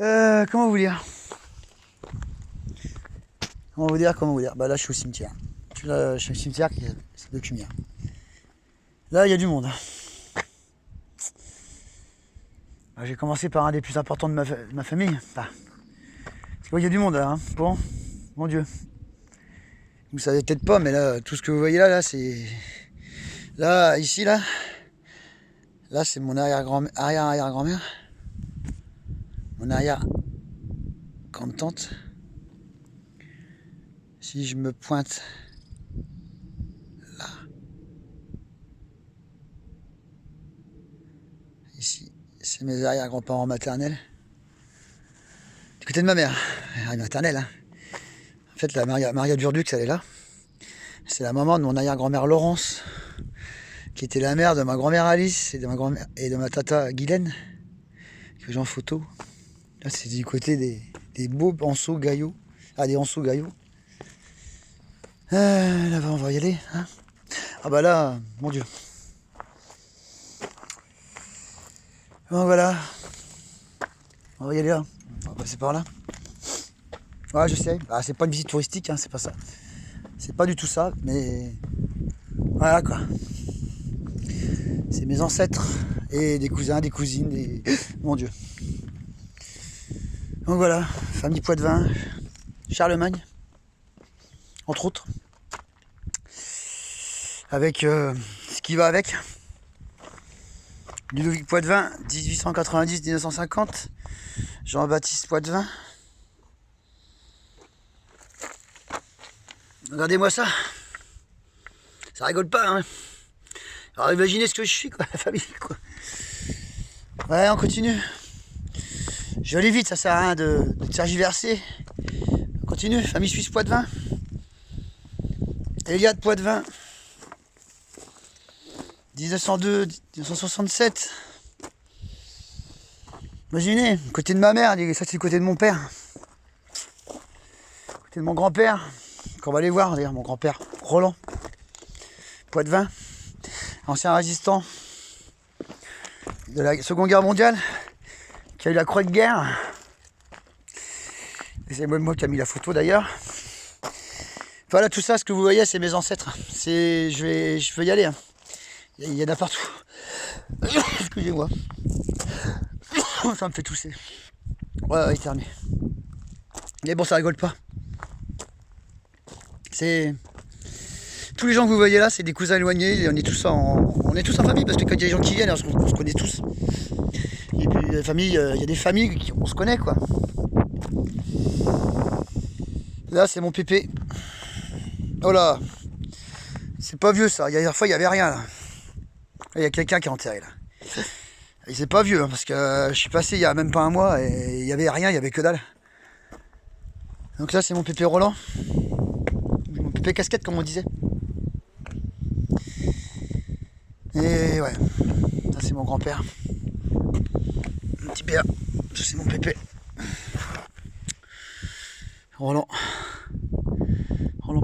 Comment vous dire? Comment vous dire? Bah là, je suis au cimetière. Je suis au cimetière, c'est de Cumières. Là, il y a du monde. J'ai commencé par un des plus importants de ma famille. Enfin, parce qu'il y a du monde là. Hein. Bon, mon Dieu. Vous savez peut-être pas, mais là, tout ce que vous voyez là, c'est... Là, ici, là, c'est mon arrière-arrière-grand-mère. Mon arrière-grande-tante. Si je me pointe là, ici, c'est mes arrière-grands-parents maternels. Du côté de ma mère, maternelle. Hein. En fait, la Maria Durdux, elle est là. C'est la maman de mon arrière-grand-mère Laurence, qui était la mère de ma grand-mère Alice et de ma tata Guylaine, que j'ai en photo. Là, c'est du côté des beaux Anceaux Gaillot. Ah, des Anceaux Gaillot. Là-bas, on va y aller. Hein. Ah bah là, mon Dieu. Bon, voilà. On va y aller là. On va passer par là. Ouais, je sais. Ah, c'est pas une visite touristique, hein, c'est pas ça. C'est pas du tout ça, mais... Voilà, quoi. C'est mes ancêtres et des cousins, des cousines, des... Mon Dieu. Donc voilà, famille Poitevin, Charlemagne, entre autres. Avec ce qui va avec. Ludovic Poitevin, 1890-1950. Jean-Baptiste Poitevin. Regardez-moi ça. Ça rigole pas, hein. Alors imaginez ce que je suis, quoi, la famille, quoi. Ouais, on continue. Je vais aller vite, ça sert à rien de tergiverser. On continue, famille suisse Poitevin. Eliade Poitevin. 1902-1967. Imaginez, côté de ma mère, ça c'est le côté de mon père. Côté de mon grand-père, qu'on va aller voir d'ailleurs, mon grand-père Roland Poitevin, ancien résistant de la Seconde Guerre mondiale, qui a eu la croix de guerre. Et c'est moi qui a mis la photo d'ailleurs. Voilà, tout ça, ce que vous voyez, c'est mes ancêtres. Je vais y aller. Hein. Il y en a partout. Excusez-moi. Ça me fait tousser. Ouais, éternuer. Mais bon, ça rigole pas. C'est... Tous les gens que vous voyez là, c'est des cousins éloignés. On est tous en famille, parce que quand il y a des gens qui viennent, on se connaît tous. Et puis, il y a des familles on se connaît, quoi. Là, c'est mon pépé. Oh là. C'est pas vieux, ça. Hier fois, il y avait rien, là. Il y a quelqu'un qui est enterré, là. Et c'est pas vieux, hein, parce que je suis passé il y a même pas un mois et il y avait rien, il y avait que dalle. Donc là, c'est mon pépé Roland. Mon pépé casquette, comme on disait. Et ouais, ça c'est mon grand-père. Mon petit Béa, ça c'est mon pépé. Roland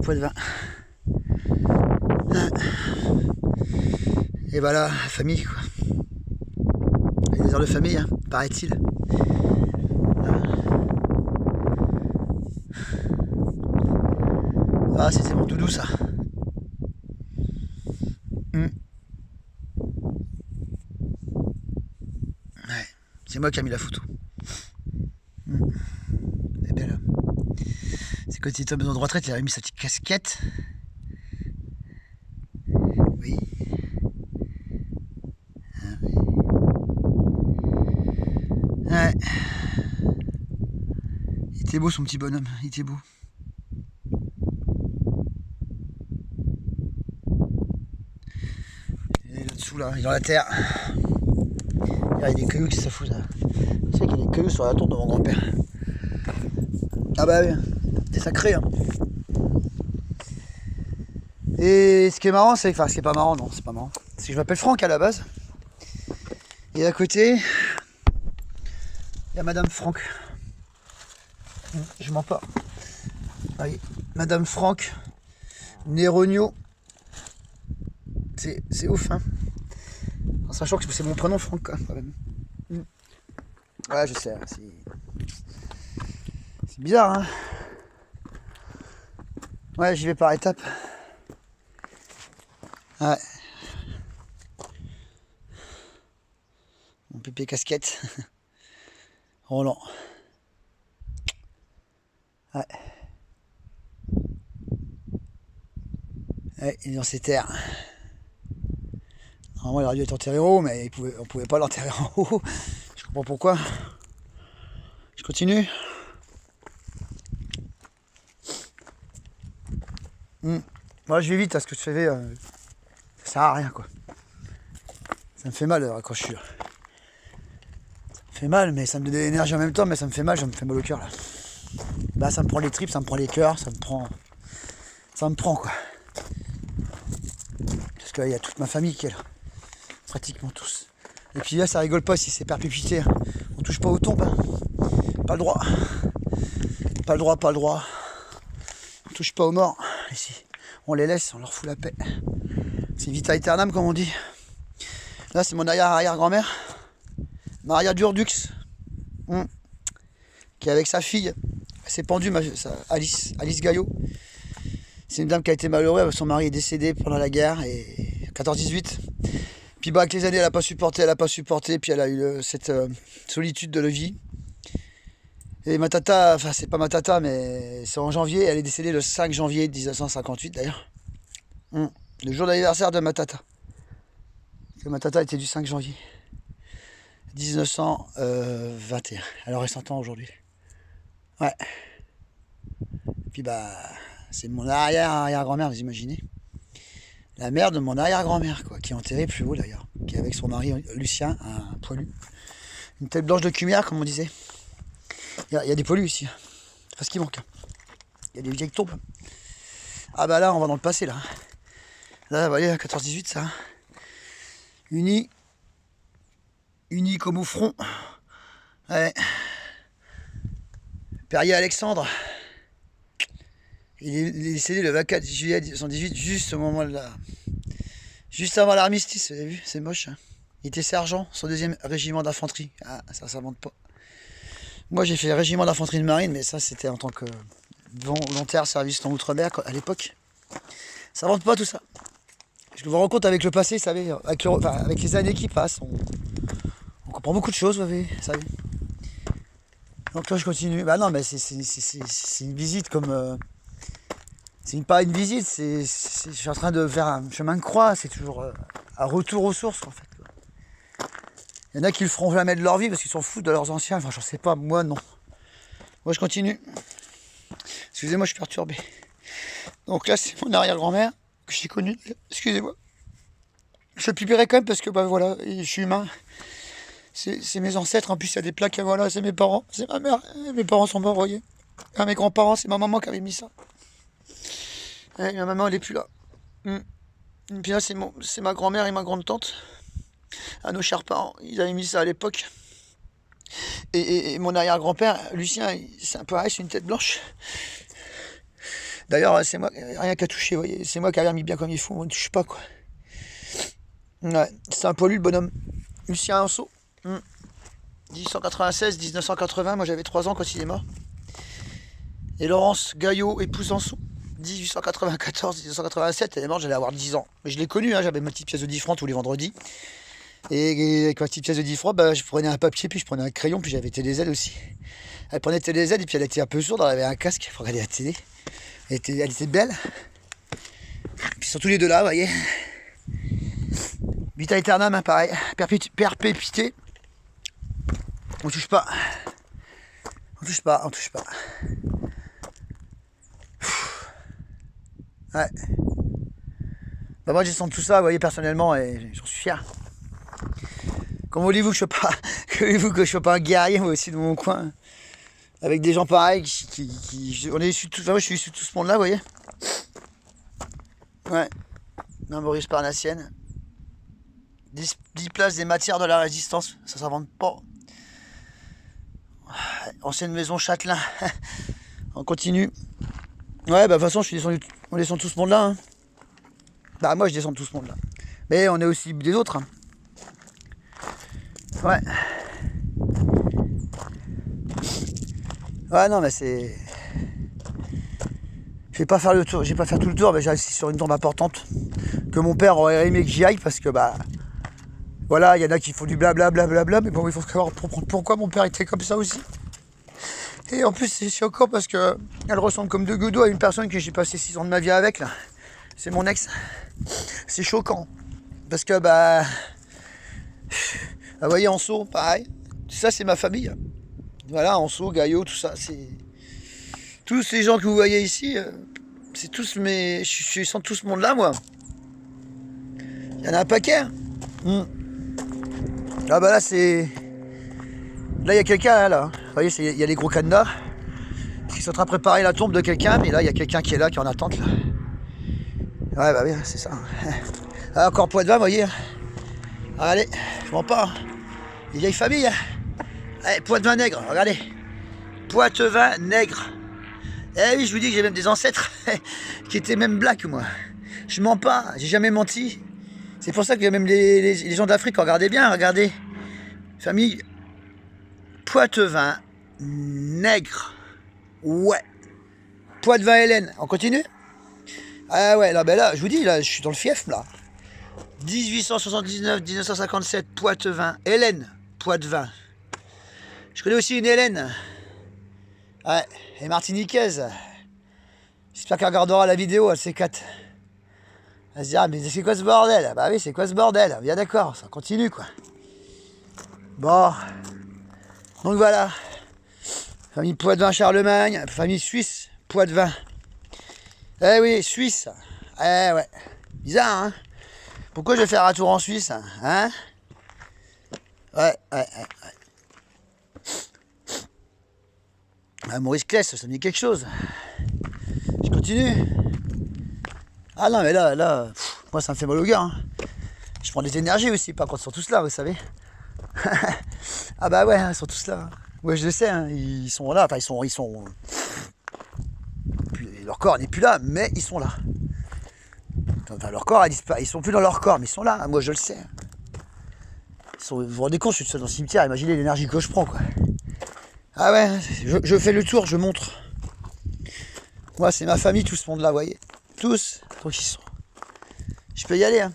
Poitevin. Et voilà, la famille, quoi. Il y a des heures de famille, hein, paraît-il. Ah, c'était mon doudou, ça. Ouais, c'est moi qui ai mis la photo. Elle est belle. C'est quand il était en maison de retraite, il avait mis sa petite casquette. Oui. Ah, oui. Ouais. Il était beau, son petit bonhomme, il était beau. Et là-dessous, là, il est dans la terre. Il y a des cailloux qui se foutent là. Tu sais qu'il y a des cailloux sur la tombe de mon grand-père. Ah bah oui, c'est sacré. Hein. Et ce qui est marrant, c'est... Enfin, ce qui est pas marrant, non, c'est pas marrant. C'est que je m'appelle Franck à la base. Et à côté, il y a Madame Franck. Je mens pas. Allez, Madame Franck Néronio. C'est ouf, hein. En sachant que c'est mon prénom Franck, quand même. Ouais, je sais. C'est bizarre, hein. Ouais, j'y vais par étapes. Ouais. Mon pépé casquette. Roland. Ouais. Ouais, il est dans ses terres. Normalement, il aurait dû être enterré en haut, mais on pouvait pas l'enterrer en haut. Je comprends pourquoi. Je continue. Moi, je vais vite, parce que je fais, ça sert à rien, quoi. Ça me fait mal, quand je suis là. Ça me fait mal, mais ça me donne de l'énergie en même temps, mais ça me fait mal, au cœur, là. Bah, ça me prend les tripes, ça me prend les cœurs, ça me prend, quoi. Parce que là, il y a toute ma famille qui est là. Pratiquement tous. Et puis là, ça rigole pas si c'est perpétuité. On touche pas aux tombes. Hein. Pas le droit. Pas le droit, pas le droit. On touche pas aux morts. Ici. On les laisse, on leur fout la paix. C'est vita aeternam, comme on dit. Là, c'est mon arrière-grand-mère. Maria Durdux. Qui est avec sa fille. Elle s'est pendue, Alice Gaillot. C'est une dame qui a été malheureuse. Son mari est décédé pendant la guerre. Et 14-18. Puis bah, avec les années, elle n'a pas supporté. Puis elle a eu cette solitude de la vie. Et ma tata, enfin c'est pas ma tata, mais c'est en janvier. Elle est décédée le 5 janvier 1958 d'ailleurs. Le jour d'anniversaire de ma tata. Parce que ma tata était du 5 janvier 1921. Elle aurait 100 ans aujourd'hui. Ouais. Puis bah, c'est mon arrière-grand-mère, vous imaginez. La mère de mon arrière-grand-mère, quoi, qui est enterrée plus haut d'ailleurs, qui est avec son mari Lucien, un poilu. Une tête blanche de cumière, comme on disait. Il y a des poilus ici. C'est pas ce qui manque. Il y a des vieilles tombes. Ah bah là, on va dans le passé, là. Là, vous voyez, 14-18, ça. Unis comme au front. Ouais. Perrier Alexandre. Il est décédé le 24 juillet 1918, juste au moment de la... Juste avant l'armistice, vous avez vu, c'est moche. Hein. Il était sergent, son 2e régiment d'infanterie. Ah, ça s'invente pas. Moi, j'ai fait le régiment d'infanterie de marine, mais ça, c'était en tant que volontaire service en outre-mer à l'époque. Ça invente pas tout ça. Je me rends compte avec le passé, vous savez, avec les années qui passent, on comprend beaucoup de choses, vous savez. Donc là, je continue. Bah non, mais c'est une visite comme... c'est pas une visite, je suis en train de faire un chemin de croix, c'est toujours un retour aux sources, en fait. Il y en a qui le feront jamais de leur vie parce qu'ils s'en foutent de leurs anciens. Enfin, j'en sais pas, moi non. Moi, je continue. Excusez-moi, je suis perturbé. Donc là, c'est mon arrière-grand-mère que j'ai connue. Excusez-moi. Je le publierai quand même parce que, bah voilà, je suis humain. C'est mes ancêtres. En plus, il y a des plaques. Voilà, c'est mes parents. C'est ma mère. Mes parents sont morts, vous voyez. Mes grands-parents, c'est ma maman qui avait mis ça. Et ma maman, elle est plus là. Et puis là, c'est ma grand-mère et ma grande-tante. À nos chers parents, ils avaient mis ça à l'époque. Et mon arrière-grand-père, Lucien, c'est un peu pareil, c'est une tête blanche. D'ailleurs, c'est moi, rien qu'à toucher, vous voyez, c'est moi qui avais mis bien comme il faut, on ne touche pas, quoi. Ouais, c'est un poilu, le bonhomme. Lucien Anceau, 1896-1980, moi j'avais 3 ans quand il est mort. Et Laurence Gaillot, épouse Anceau, 1894-1987, elle est morte, j'allais avoir 10 ans. Mais je l'ai connue, hein, j'avais ma petite pièce de 10 francs tous les vendredis. Et avec ma petite pièce de 10 francs, bah, je prenais un papier, puis je prenais un crayon, puis j'avais TDZ aussi. Elle prenait TDZ, et puis elle était un peu sourde, elle avait un casque pour regarder la télé. Elle était belle. Puis surtout les deux là, vous voyez. Vita aeternam, hein, pareil. Perpétuité. On touche pas. On touche pas. Ouais. Bah moi, j'ai senti tout ça, vous voyez, personnellement, et j'en suis fier. Comment voulez-vous que je sois pas un guerrier, moi aussi, de mon coin, avec des gens pareils on est issus de tout, enfin, moi, je suis issu de tout ce monde-là, vous voyez. Ouais. Maurice Parnassienne. 10 places des matières de la résistance, ça s'invente pas. Ancienne maison Châtelain. On continue. Ouais, bah de toute façon, on descend tout ce monde-là. Hein. Bah moi, je descends tout ce monde-là. Mais on est aussi des autres. Hein. Ouais. Ouais, non, mais c'est... Je vais pas faire le tour, je vais pas faire tout le tour, mais j'ai assis sur une tombe importante que mon père aurait aimé que j'y aille parce que bah voilà, il y en a qui font du blablabla, mais bon, il faut savoir pourquoi mon père était comme ça aussi. Et en plus, c'est choquant parce que elle ressemble comme deux gouttes d'eau à une personne que j'ai passé 6 ans de ma vie avec là. C'est mon ex. C'est choquant parce que bah, vous voyez Anso, pareil. Ça c'est ma famille. Voilà, Anso, Gaillot, tout ça, c'est tous ces gens que vous voyez ici. C'est tous mes. Je suis sans tout ce monde-là, moi. Il y en a un paquet. Ah bah là, c'est. Là, il y a quelqu'un, là. Vous voyez, il y a les gros cadenas qui sont en train de préparer la tombe de quelqu'un, mais là, il y a quelqu'un qui est là, qui est en attente, là. Ouais, bah oui, c'est ça. Ah, encore Poitvin, vous voyez. Allez, je mens pas. Les vieilles familles. Allez, Poitvin nègre, regardez. Poitvin nègre. Eh oui, je vous dis que j'ai même des ancêtres qui étaient même blacks, moi. Je mens pas, j'ai jamais menti. C'est pour ça que même les gens d'Afrique, regardez bien, regardez. Famille Poitvin nègre. Ouais. Poitvin Hélène, on continue? Ah ouais, là, ben là, je vous dis, là, je suis dans le fief, là. 1879-1957, Poitvin. Hélène, Poitvin. Je connais aussi une Hélène. Ouais, et martiniquaise. J'espère qu'elle regardera la vidéo, elle C4. Elle se dira, mais c'est quoi ce bordel? Bah oui, c'est quoi ce bordel? Bien d'accord, ça continue, quoi. Bon. Donc voilà. Famille Poitvin-Charlemagne, famille suisse, Poitvin. Eh oui, Suisse. Eh ouais. Bizarre, hein? Pourquoi je vais faire un tour en Suisse, hein? Ouais. Ah, Maurice Kless, ça me dit quelque chose. Je continue. Ah non, mais là, moi ça me fait mal au gars. Hein. Je prends des énergies aussi, par contre, ils sont tous là, vous savez. Ah bah ouais, ils sont tous là. Ouais, je le sais, hein, ils sont là, enfin ils sont... Leur corps n'est plus là, mais ils sont là. Enfin, leur corps a disparu, ils sont plus dans leur corps, mais ils sont là, moi je le sais. Vous vous rendez compte, je suis seul dans le cimetière, imaginez l'énergie que je prends, quoi. Ah ouais, je fais le tour, je montre. Moi, c'est ma famille, tout ce monde-là, vous voyez. Tous, donc ils sont. Je peux y aller, hein.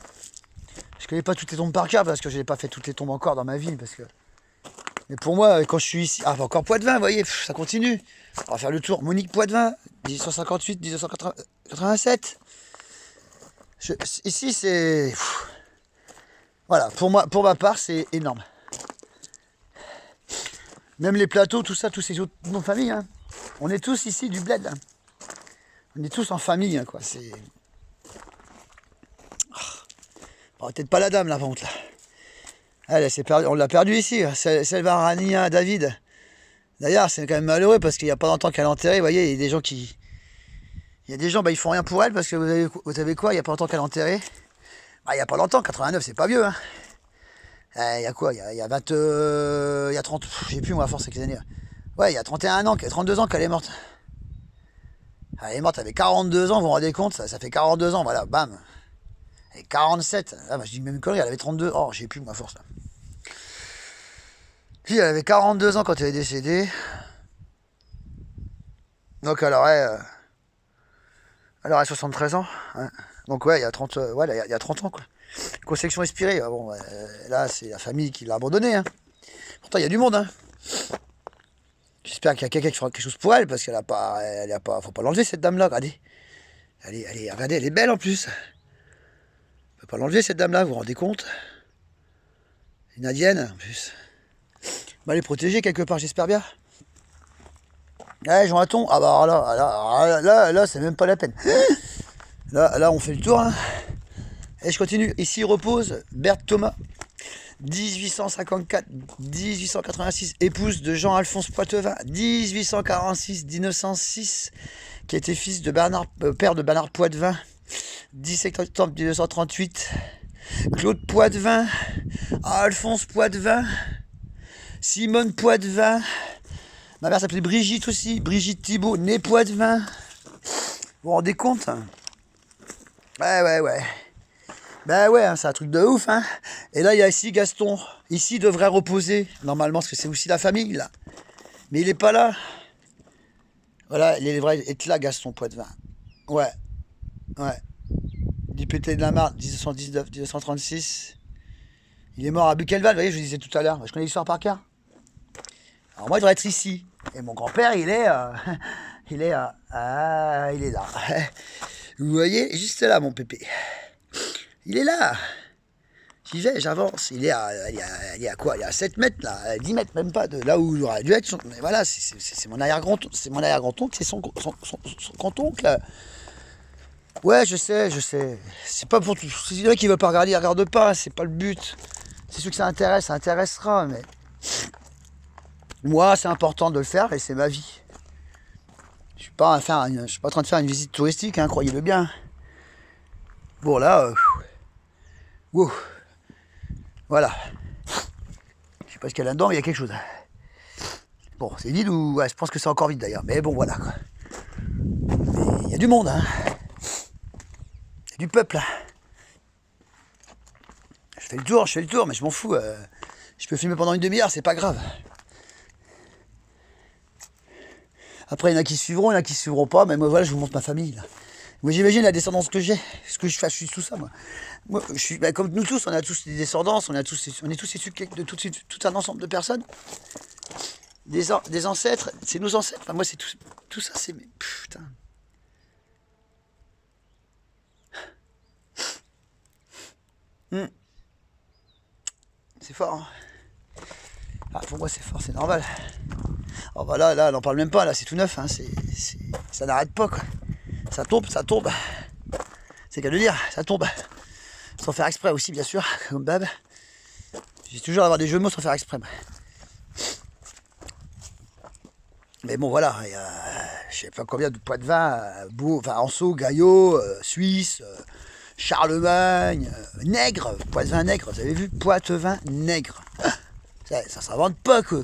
Je connais pas toutes les tombes par cœur, parce que je n'ai pas fait toutes les tombes encore dans ma vie, parce que... Mais pour moi, quand je suis ici... Ah, encore Poitvin, vous voyez, ça continue. On va faire le tour. Monique Poitvin, 1858, 1987. Ici, c'est... Voilà, pour ma part, c'est énorme. Même les plateaux, tout ça, tous ces autres noms de famille, hein. On est tous ici du bled, hein. On est tous en famille, hein, quoi. C'est... Oh, peut-être pas la dame, la vente, là. Elle s'est perdue, on l'a perdue ici, Selva Rania David. D'ailleurs, c'est quand même malheureux parce qu'il n'y a pas longtemps qu'elle est enterrée. Vous voyez, il y a des gens qui... Il y a des gens, bah, ils font rien pour elle parce que vous savez quoi, il n'y a pas longtemps qu'elle est enterrée. Bah, il n'y a pas longtemps, 89, c'est pas vieux, hein. Il y a quoi, il y a 20... il y a 30... Je sais plus, moi, à force, c'est les années. Ouais, il y a 31 ans, 32 ans qu'elle est morte. Elle est morte, elle avait 42 ans, vous vous rendez compte, ça fait 42 ans, voilà, bam. Et 47, ah, bah, je dis même une connerie, elle avait 32, oh, je sais plus, moi, à force, là. Puis elle avait 42 ans quand elle est décédée. Donc elle aurait 73 ans. Hein. Donc ouais, il y a 30, il y a 30 ans, quoi. Conception expirée. Bon, là, c'est la famille qui l'a abandonnée. Hein. Pourtant, il y a du monde. Hein. J'espère qu'il y a quelqu'un qui fera quelque chose pour elle, parce qu'elle a pas... Faut pas l'enlever, cette dame-là, regardez. Regardez, elle est belle en plus. Faut pas l'enlever, cette dame-là, vous vous rendez compte? Une indienne, en plus. Bah, elle est protégée quelque part, j'espère bien. Ouais, Jean Hatton. Ah bah là, c'est même pas la peine. Là, on fait le tour. Hein. Et je continue. Ici repose Berthe Thomas, 1854-1886, épouse de Jean-Alphonse Poitvin, 1846-1906, qui était fils de père de Bernard Poitvin, 17 octobre 1938. Claude Poitvin, Alphonse Poitvin, Simone Poitvin. Ma mère s'appelait Brigitte aussi, Brigitte Thibault, née Poitvin. Vous vous rendez compte? Ouais. Ben ouais, hein, c'est un truc de ouf. Hein. Et là, il y a ici Gaston. Ici, il devrait reposer, normalement, parce que c'est aussi la famille, là. Mais il n'est pas là. Voilà, il est vrai, est là, Gaston Poitvin. Ouais, ouais. Député de la Marne, 1919-1936. Il est mort à Buchenwald, vous voyez, je vous disais tout à l'heure. Je connais l'histoire par cœur. Alors moi, je dois être ici. Et mon grand-père, il est... il est... il est là. Vous voyez, juste là, mon pépé. Il est là. J'y vais, j'avance. Il est à quoi? Il est à 7 mètres, là. 10 mètres, même pas, de là où il aurait dû être. Mais voilà, c'est mon arrière-grand-oncle. C'est mon arrière-grand-oncle, c'est son grand-oncle. Ouais, je sais. C'est pas pour tout. Si il y en a qui veulent pas regarder, ils regardent pas. C'est pas le but. C'est sûr que ça intéresse, ça intéressera, mais... Moi, c'est important de le faire et c'est ma vie. Je suis pas en train de faire une visite touristique, hein, croyez-le bien. Bon, là... wow. Voilà. Je sais pas ce qu'il y a là-dedans, mais il y a quelque chose. Bon, c'est vide ou... Ouais, je pense que c'est encore vide d'ailleurs. Mais bon, voilà, quoi. Mais il y a du monde, hein. Il y a du peuple, là. Je fais le tour, mais je m'en fous. Je peux filmer pendant une demi-heure, c'est pas grave. Après, il y en a qui suivront, il y en a qui suivront pas, mais moi, voilà, je vous montre ma famille, là. Moi, j'imagine la descendance que j'ai. Ce que je fais, je suis tout ça, moi. Moi, je suis, comme nous tous, on a tous des descendances, on est tous issus de tout un ensemble de personnes. Des ancêtres, c'est nos ancêtres. Enfin, moi, c'est tout ça, c'est... Putain. C'est fort, hein. Ah, pour moi, c'est fort, c'est normal. Oh, bah là, on n'en parle même pas, là, c'est tout neuf, hein. Ça n'arrête pas, quoi. Ça tombe. C'est qu'à le dire, ça tombe. Sans faire exprès aussi, bien sûr, comme Bab. J'ai toujours à avoir des jeux de mots sans faire exprès. Mais bon, voilà, il y a, je sais pas combien de Poitvin, Anceau, Gaillot, Suisse, Charlemagne, Nègre, Poitvin Nègre, vous avez vu, Poitvin Nègre. Ça s'invente pas, quoi.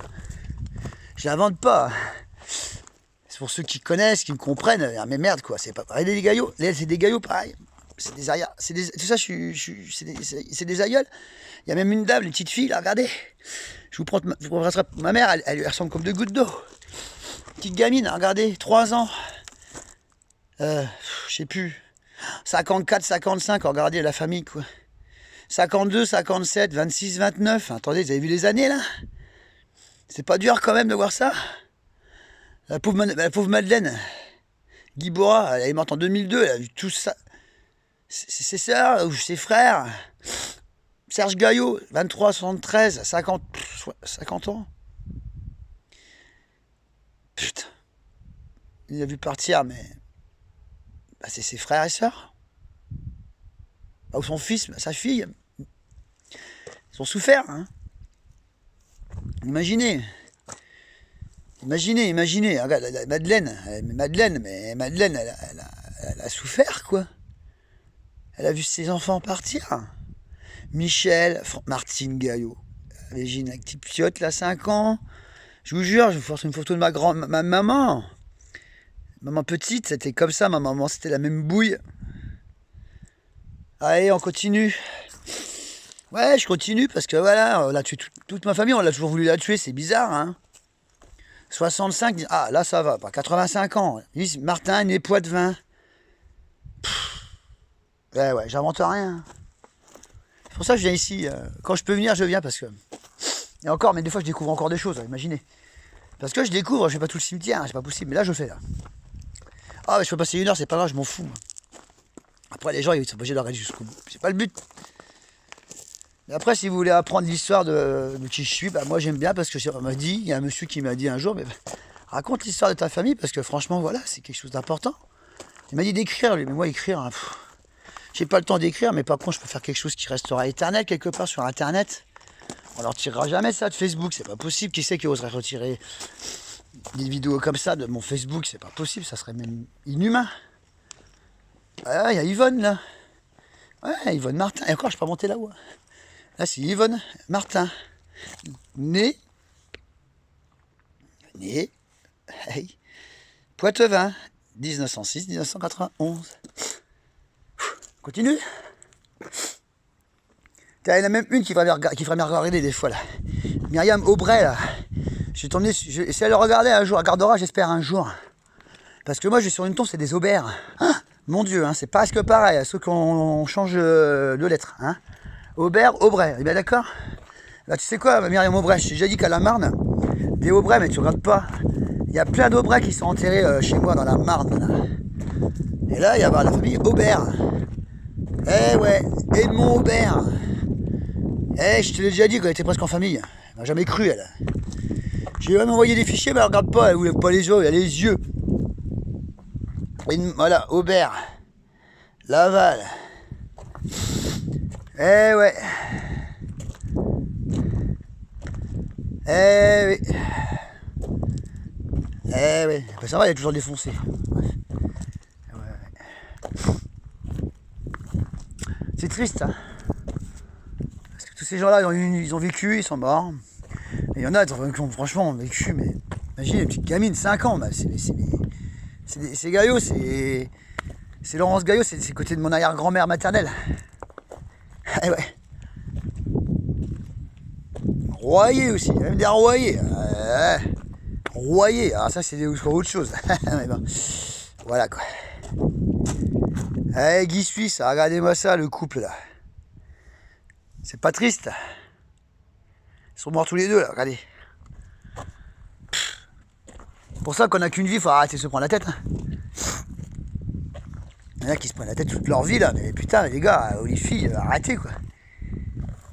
Je l'invente pas. C'est pour ceux qui connaissent, qui me comprennent. Ah, mais merde, quoi, c'est pas pareil. Les Gaillots, c'est des Gaillots pareil. C'est des arrières. Tout ça, c'est des aïeuls. Il y a même une dame, une petite fille, là, regardez. Je vous prends ma mère, elle lui ressemble comme deux gouttes d'eau. Petite gamine, regardez, 3 ans. Je sais plus. 54, 55, regardez la famille, quoi. 52, 57, 26, 29. Attendez, vous avez vu les années, là? C'est pas dur, quand même, de voir ça? La pauvre Madeleine, Guy Borat, elle est morte en 2002, elle a vu tout ça. Ses sœurs ou ses frères. Serge Gaillot, 23, 73, 50 ans. Putain. Il a vu partir, mais... Bah, c'est ses frères et sœurs. Bah, ou son fils, sa fille. Ils ont souffert, hein. Imaginez, regarde, Madeleine, elle a souffert, quoi. Elle a vu ses enfants partir. Michel, Martine Gaillot, Régine, la petite piotte, là, 5 ans. Je vous jure, je vous force une photo de ma maman. Maman petite, c'était comme ça, ma maman, c'était la même bouille. Allez, on continue. Ouais, je continue parce que voilà, on a tué toute ma famille, on a toujours voulu la tuer, c'est bizarre, hein. 65, ah là ça va, pas 85 ans. Martin, né Poitvin. Ouais, j'invente rien. C'est pour ça que je viens ici. Quand je peux venir, je viens parce que... Et encore, mais des fois je découvre encore des choses, imaginez. Parce que je découvre, je fais pas tout le cimetière, c'est pas possible, mais là je fais là. Ah, mais je peux passer 1 heure, c'est pas grave, je m'en fous. Après les gens, ils sont obligés de regarder jusqu'au bout. C'est pas le but. Mais après, si vous voulez apprendre l'histoire de qui je suis, bah moi j'aime bien parce que on m'a dit, il y a un monsieur qui m'a dit un jour, mais raconte l'histoire de ta famille parce que franchement, voilà, c'est quelque chose d'important. Il m'a dit d'écrire, lui, mais moi écrire, hein, j'ai pas le temps d'écrire, mais par contre, je peux faire quelque chose qui restera éternel quelque part sur Internet. On leur tirera jamais ça de Facebook, c'est pas possible. Qui c'est qui oserait retirer des vidéos comme ça de mon Facebook? C'est pas possible, ça serait même inhumain. Ah, il y a Yvonne là. Ouais, Yvonne Martin. Et encore, je peux pas monter là-haut. Là, c'est Yvonne Martin. Né. Hey. Poitvin. 1906-1991. Continue. Il y en a même une qui ferait me regarder des fois là. Myriam Aubray là. Je suis tombé, si elle le regardait un jour, elle regardera, j'espère un jour. Parce que moi, je vais sur une tombe, c'est des Aubert. Hein, mon Dieu, hein, c'est presque pareil, sauf qu'on change de lettre. Hein. Aubert, Aubray, on est bien d'accord? Là, tu sais quoi, Myriam Aubray, je t'ai déjà dit qu'à la Marne, des Aubray, mais tu regardes pas. Il y a plein d'Aubray qui sont enterrés chez moi dans la Marne. Là. Et là, il y a la famille Aubert. Eh ouais, Edmond Aubert. Eh, je te l'ai déjà dit qu'elle était presque en famille. Elle m'a jamais cru, elle. J'ai même envoyé des fichiers, mais elle regarde pas, elle voulait pas les yeux, elle a les yeux. Voilà, Aubert. Laval. Eh ouais. Eh oui. Eh oui. Ben, ça va, il est toujours défoncé. Ouais. C'est triste, hein. Parce que tous ces gens-là, ils ont vécu, ils sont morts. Et il y en a qui ont franchement vécu, mais imagine une petite gamine, 5 ans, bah, c'est Gaillot, c'est Laurence Gaillot, c'est côté de mon arrière-grand-mère maternelle. Eh ouais. Royer aussi, il y a même des royers. Royer, alors ça c'est autre chose. Mais bon, voilà quoi. Eh, Guy Suisse, regardez-moi ça, le couple là. C'est pas triste. Ils sont morts tous les deux là, regardez. C'est pour ça qu'on a qu'une vie, faut arrêter de se prendre la tête. Hein. Il y en a qui se prennent la tête toute leur vie là, mais putain les gars, les filles, arrêtez quoi.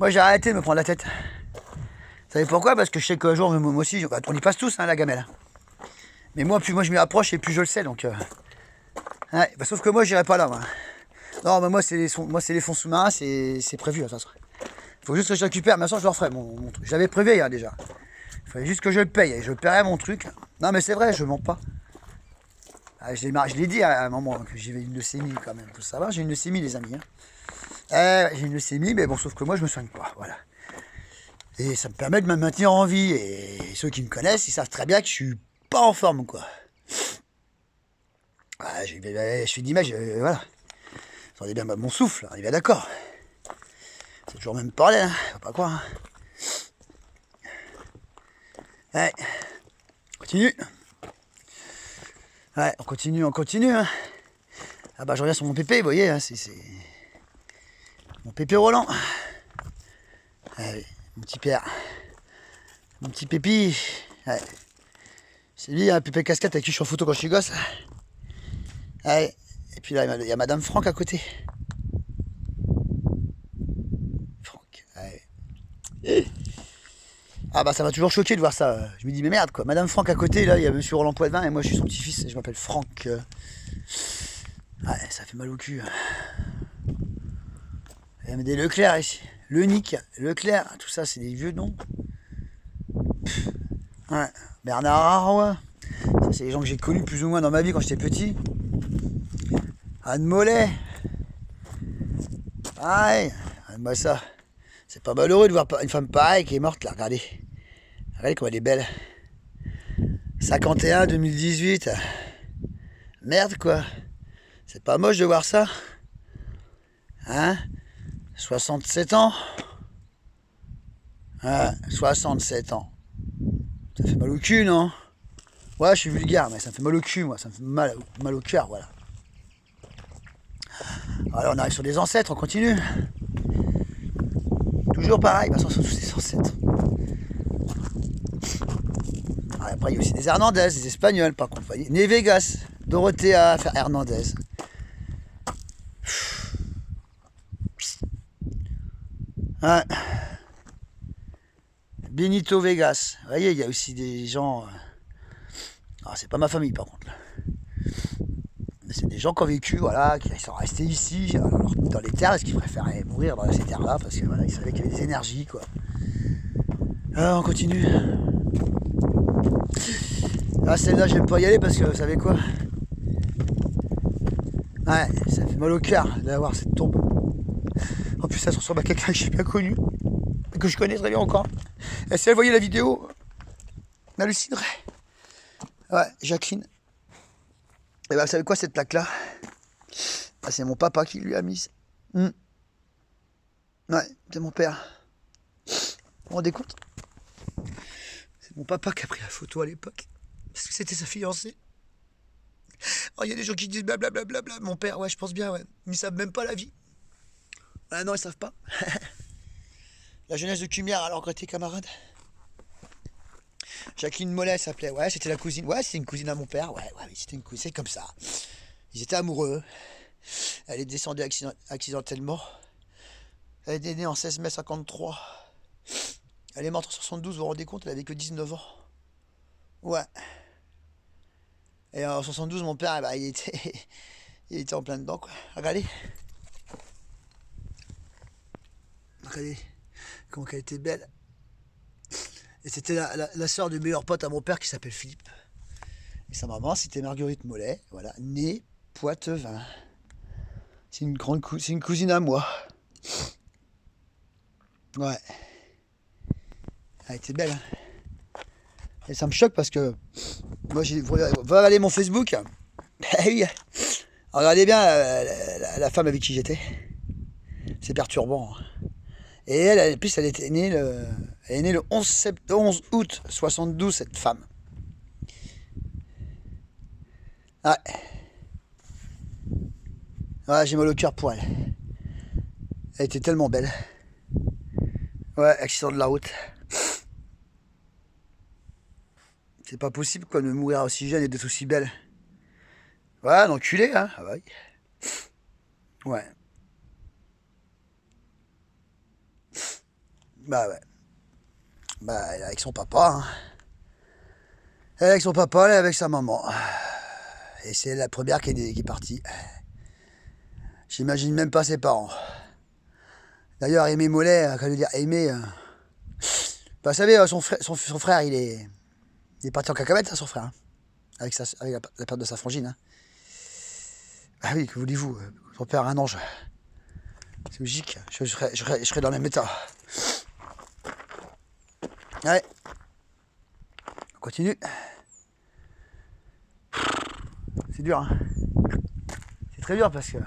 Moi j'ai arrêté de me prendre la tête. Vous savez pourquoi? Parce que je sais qu'un jour, moi aussi, on y passe tous hein, la gamelle. Mais moi, plus moi je m'y approche et plus je le sais, donc... Ouais, bah, sauf que moi j'irai pas là, moi. Non, mais moi c'est les fonds sous-marins, c'est prévu de toute façon. Il faut juste que je récupère, mais ça je le referai mon truc. J'avais prévu hier déjà. Il fallait juste que je le paye et je paierai mon truc. Non mais c'est vrai, je mens pas. Ah, je l'ai dit à un moment que j'avais une leucémie quand même. Faut savoir, j'ai une leucémie les amis. Hein. J'ai une leucémie, mais bon, sauf que moi je me soigne pas, voilà. Et ça me permet de me maintenir en vie. Et ceux qui me connaissent, ils savent très bien que je suis pas en forme, quoi. Ah, je fais d'image, voilà. Attendez bien mon souffle, on est bien d'accord. C'est toujours le même bordel, hein, faut pas croire. Hein. Ouais, on continue. Ouais, on continue. Hein. Ah bah je reviens sur mon pépé, vous voyez, hein, c'est mon pépé Roland. Allez, mon petit père. Mon petit pépi. Ouais. C'est lui, un pépé casquette avec qui je suis en photo quand je suis gosse. Allez. Et puis là, il y a Madame Franck à côté. Franck. Allez. Ah bah ça m'a toujours choqué de voir ça. Je me dis mais merde quoi. Madame Franck à côté, là, il y a Monsieur Roland Poitvin et moi je suis son petit-fils et je m'appelle Franck. Ouais, ça fait mal au cul. Il y a des Leclerc ici. Leunic, Leclerc, tout ça c'est des vieux noms. Ouais. Bernard Arroy. Ça c'est les gens que j'ai connus plus ou moins dans ma vie quand j'étais petit. Anne Mollet. Pareil. Bah ça. C'est pas malheureux de voir une femme pareille qui est morte là, regardez. Regardez comme elle est belle. 51, 2018. Merde quoi. C'est pas moche de voir ça. Hein? 67 ans. Ouais, 67 ans. Ça fait mal au cul, non? Ouais, je suis vulgaire, mais ça me fait mal au cul, moi. Ça me fait mal au cœur, voilà. Alors, on arrive sur des ancêtres, on continue. Toujours pareil, parce qu'on sont tous des ancêtres. Alors, après, il y a aussi des Hernandez, des Espagnols, par contre. Vous voyez, Né Vegas, Dorothea Hernandez. Ouais. Benito Vegas. Vous voyez, il y a aussi des gens... Ah, c'est pas ma famille, par contre. C'est des gens qui ont vécu, voilà, qui sont restés ici, dans les terres, parce qu'ils préféraient mourir dans ces terres-là, parce que voilà, ils savaient qu'il y avait des énergies, quoi. Alors, on continue. Ah, celle-là, j'aime pas y aller parce que, vous savez quoi? Ouais, ça fait mal au cœur d'avoir cette tombe. En plus, ça se ressemble à quelqu'un que j'ai bien connu, que je connais très bien encore. Et si elle voyait la vidéo, on hallucinerait. Ouais, Jacqueline. Et ben, vous savez quoi, cette plaque-là? Ah, c'est mon papa qui lui a mis. Ouais, c'est mon père. Vous vous rendez compte? C'est mon papa qui a pris la photo à l'époque. Parce que c'était sa fiancée. Oh, il y a des gens qui disent blablabla. Mon père, ouais, je pense bien, ouais. Ils savent même pas la vie. Ah non, ils savent pas. La jeunesse de Cumière, alors que tes camarades. Jacqueline Mollet s'appelait. Ouais, c'était la cousine. Ouais, c'était une cousine à mon père. Ouais, ouais, oui, c'était une cousine. C'est comme ça. Ils étaient amoureux. Elle est descendue accidentellement. Elle est née en 16 mai 53. Elle est morte en 72, vous vous rendez compte, elle avait que 19 ans. Ouais. Et en 72, mon père, bah, il était en plein dedans, quoi. Regardez. Regardez comment elle était belle. Et c'était la soeur du meilleur pote à mon père qui s'appelle Philippe. Et sa maman, c'était Marguerite Mollet, voilà, née Poitevin. C'est une cousine à moi. Ouais. Elle était belle, hein. Et ça me choque parce que moi, va aller mon Facebook. Eh oui. Regardez bien la femme avec qui j'étais. C'est perturbant. Et elle, en plus, elle est née le 11 août 72, cette femme. Ouais. Ouais, j'ai mal au cœur pour elle. Elle était tellement belle. Ouais, accident de la route. C'est pas possible, quoi, de mourir aussi jeune et d'être aussi belle. Ouais, un enculé, hein. Ah bah oui. Ouais. Bah ouais. Bah, elle est avec son papa, hein. Elle est avec son papa, elle est avec sa maman. Et c'est la première qui est partie. J'imagine même pas ses parents. D'ailleurs, Aimé Mollet, quand je veux dire Aimé... bah, vous savez, son frère, il est parti en cacahuète, hein, son frère. Hein, avec la perte de sa frangine. Hein. Ah oui, que voulez-vous, son père a un ange. C'est logique, je serais dans le même état. Ouais. On continue. C'est dur, hein. C'est très dur parce que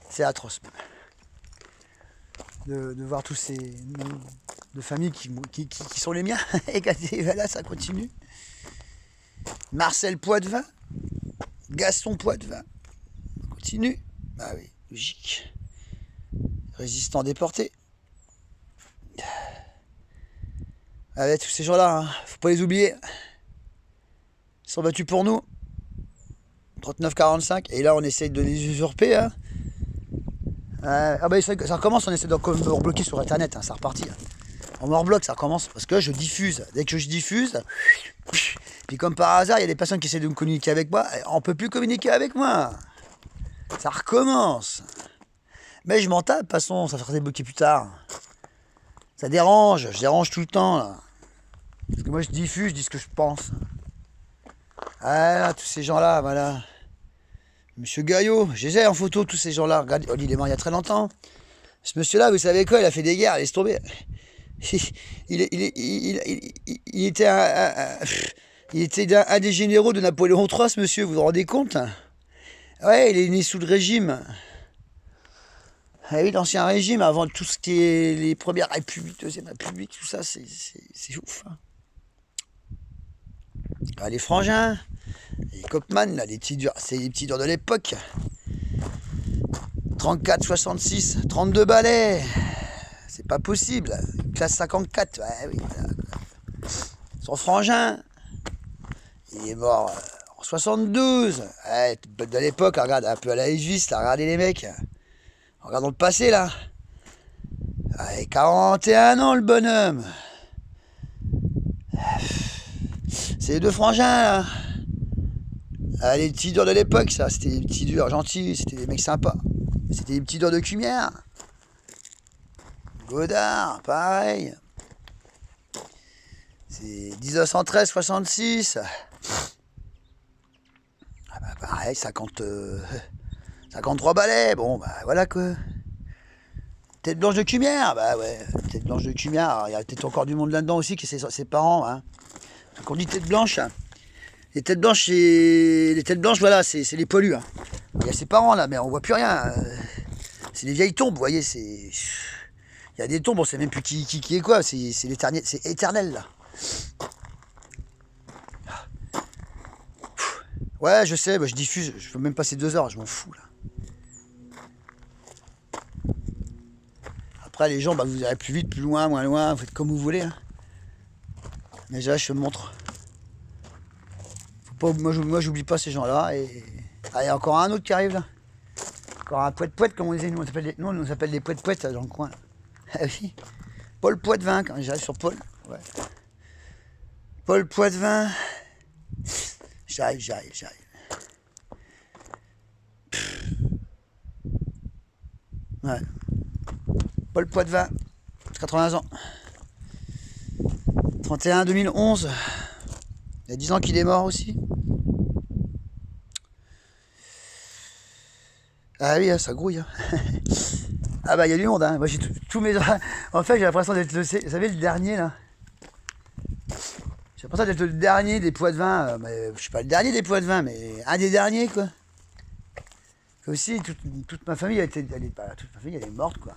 c'est atroce. De voir tous ces noms de familles qui sont les miens. Et là, ça continue. Marcel Poitevin, Gaston Poitevin. On continue. Ah oui, logique. Résistants déportés. Avec tous ces gens-là, hein, faut pas les oublier. Ils sont battus pour nous. 39-45. Et là, on essaye de les usurper. Hein. Ah bah, ça recommence, on essaie de me rebloquer sur Internet. Hein, ça repartit. Hein. On me rebloque, ça recommence. Parce que je diffuse. Dès que je diffuse, puis comme par hasard, il y a des personnes qui essaient de me communiquer avec moi. On peut plus communiquer avec moi. Ça recommence. Mais je m'en tape, de toute façon, ça sera débloqué plus tard. Ça dérange, je dérange tout le temps, là. Parce que moi, je diffuse, je dis ce que je pense. Ah, là, tous ces gens-là, voilà. Monsieur Gaillot, je les ai en photo, tous ces gens-là. Regardez, oh, il est mort il y a très longtemps. Ce monsieur-là, vous savez quoi, il a fait des guerres, laisse tomber. Il était un des généraux de Napoléon III, ce monsieur, vous vous rendez compte? Ouais, il est né sous le régime. Ah oui, l'ancien régime, avant tout ce qui est les premières républiques, deuxième république, tout ça, c'est ouf. Hein. Ah, les frangins, les Kopman, là, les petits durs, c'est les petits durs de l'époque. 34, 66, 32 balais. C'est pas possible. Classe 54, ouais, oui, voilà. Son frangin, il est mort en 72. Ouais, de l'époque, regarde, un peu à la Elvis, là, regardez les mecs. Regardons le passé, là. Ouais, 41 ans, le bonhomme. C'est les deux frangins, là. Ah, les petits durs de l'époque, ça. C'était des petits durs gentils, c'était des mecs sympas. Mais c'était des petits durs de Cumière. Godard, pareil. C'est 1913-66. Ah bah pareil, 53 balais. Bon, bah voilà quoi. Tête blanche de Cumière, bah ouais, tête blanche de Cumière. Il y a peut-être encore du monde là-dedans aussi, qui c'est ses parents. Hein. Donc on dit tête blanche. Les têtes blanches, voilà, c'est les poilus. Hein. Il y a ses parents là, mais on voit plus rien. C'est des vieilles tombes, vous voyez, c'est. Il y a des tombes, on sait même plus qui est quoi, c'est éternel là. Ouais, je sais, bah, je diffuse, je peux même passer 2 heures, je m'en fous là. Après les gens, bah, vous irez plus vite, plus loin, moins loin, vous faites comme vous voulez. Hein. Mais déjà, je te montre. Faut pas, moi, j'oublie pas ces gens-là. Et ah, il y a encore un autre qui arrive là. Encore un poète-poète, comme on disait, nous on nous appelle des poète-poètes dans le coin. Ah oui. Paul Poitvin, quand j'arrive sur Paul. Ouais. Paul Poitvin. J'arrive. Ouais. Paul Poitvin, 80 ans. 31 2011. Il y a 10 ans qu'il est mort aussi. Ah oui, ça grouille. Hein. Ah bah il y a du monde. Hein. Moi j'ai tous mes... En fait j'ai l'impression d'être vous savez le dernier là. J'ai l'impression d'être le dernier des Poitvin. Mais je suis pas le dernier des Poitvin, mais un des derniers quoi. Aussi toute ma famille toute ma famille elle est morte quoi.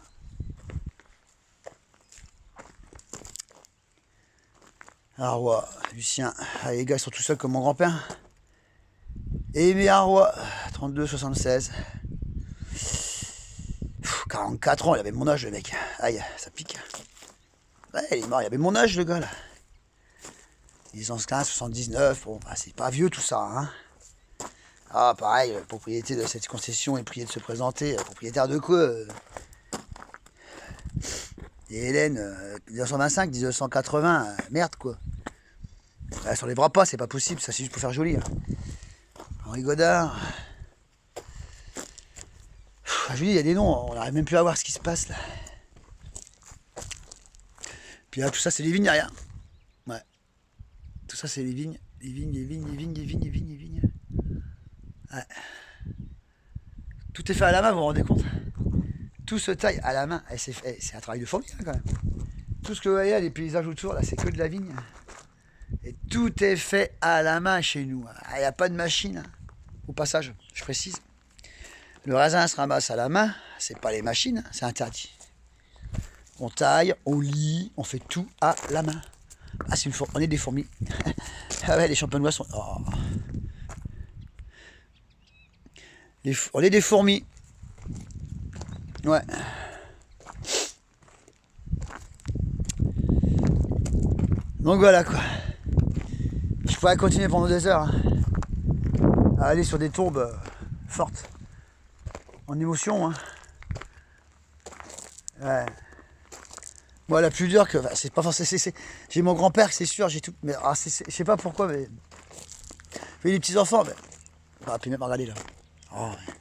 Arroy, Lucien. Ah, les gars ils sont tout seuls comme mon grand-père. Aimé Arroy, 32-76. 44 ans, il avait mon âge le mec. Aïe, ça pique. Ouais, il est mort, il avait mon âge le gars là. 15, 79, bon, bah, c'est pas vieux tout ça. Hein. Ah, pareil, la propriété de cette concession est prié de se présenter. Propriétaire de quoi Et Hélène, 1925, 1980, merde quoi. Ça s'enlèvera pas, c'est pas possible, ça c'est juste pour faire joli. Hein. Henri Godard. Je vous dis, il y a des noms, on n'arrive même plus à voir ce qui se passe là. Puis là, tout ça, c'est les vignes derrière. Ouais. Tout ça, c'est les vignes. Les vignes. Ouais. Tout est fait à la main, vous vous rendez compte? Tout se taille à la main. C'est un travail de fourmi hein, quand même. Tout ce que vous voyez, les paysages autour, là, c'est que de la vigne. Et tout est fait à la main chez nous. Il n'y a pas de machine. Au passage, je précise. Le raisin se ramasse à la main, c'est pas les machines, c'est interdit. On taille, on lit, on fait tout à la main. Ah, on est des fourmis. Ah ouais, les champenois sont... Oh. On est des fourmis. Ouais. Donc voilà quoi. Je pourrais continuer pendant des heures. Hein, à aller sur des tourbes fortes. En émotion. Hein. Ouais. Moi, la plus dure que. C'est pas forcément. J'ai mon grand-père, c'est sûr, j'ai tout. Mais je sais pas pourquoi, mais. J'ai des petits enfants, mais. On va plus même regarder là. Oh, ouais.